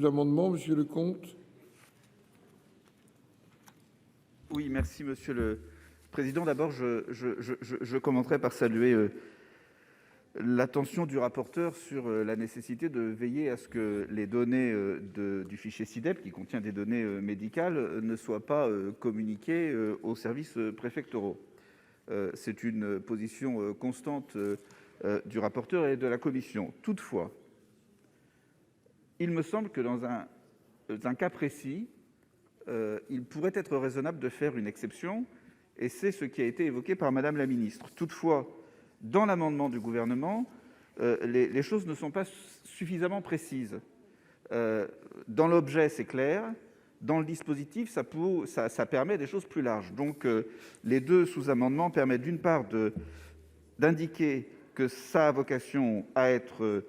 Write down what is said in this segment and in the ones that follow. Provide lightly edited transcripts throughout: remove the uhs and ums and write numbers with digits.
L'amendement, Monsieur Lecomte. Oui, merci Monsieur le Président. D'abord, je commencerai par saluer l'attention du rapporteur sur la nécessité de veiller à ce que les données du fichier SI-DEP, qui contient des données médicales, ne soient pas communiquées aux services préfectoraux. C'est une position constante du rapporteur et de la commission. Toutefois, il me semble que dans un cas précis, il pourrait être raisonnable de faire une exception, et c'est ce qui a été évoqué par Madame la ministre. Toutefois, dans l'amendement du Gouvernement, les choses ne sont pas suffisamment précises. Dans l'objet, c'est clair. Dans le dispositif, ça permet des choses plus larges. Donc, les deux sous-amendements permettent, d'une part, d'indiquer que ça a vocation à être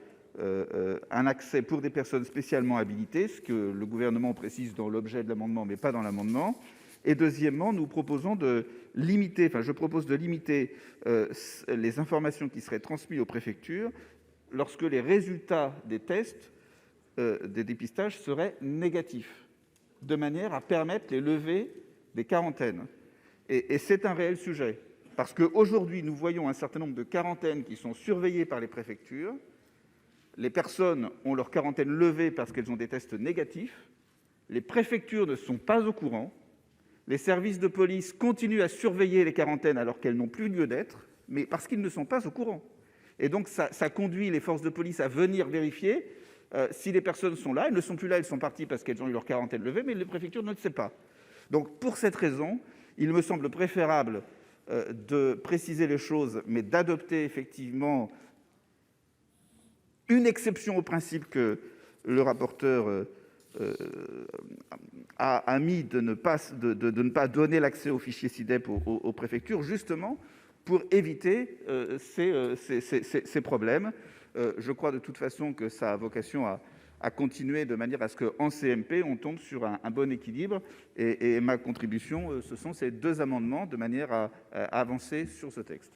un accès pour des personnes spécialement habilitées, ce que le Gouvernement précise dans l'objet de l'amendement, mais pas dans l'amendement. Et deuxièmement, je propose de limiter les informations qui seraient transmises aux préfectures lorsque les résultats des tests, des dépistages seraient négatifs, de manière à permettre les levées des quarantaines. Et c'est un réel sujet, parce qu'aujourd'hui, nous voyons un certain nombre de quarantaines qui sont surveillées par les préfectures. Les personnes ont leur quarantaine levée parce qu'elles ont des tests négatifs. Les préfectures ne sont pas au courant. Les services de police continuent à surveiller les quarantaines alors qu'elles n'ont plus lieu d'être, mais parce qu'ils ne sont pas au courant. Et donc, ça conduit les forces de police à venir vérifier si les personnes sont là. Elles ne sont plus là, elles sont parties parce qu'elles ont eu leur quarantaine levée, mais les préfectures ne le savent pas. Donc, pour cette raison, il me semble préférable de préciser les choses, mais d'adopter effectivement une exception au principe que le rapporteur a mis de ne pas donner l'accès au fichier SI-DEP aux préfectures, justement pour éviter ces problèmes. Je crois de toute façon que ça a vocation à continuer de manière à ce qu'en CMP, on tombe sur un bon équilibre. Et ma contribution, ce sont ces deux amendements, de manière à avancer sur ce texte.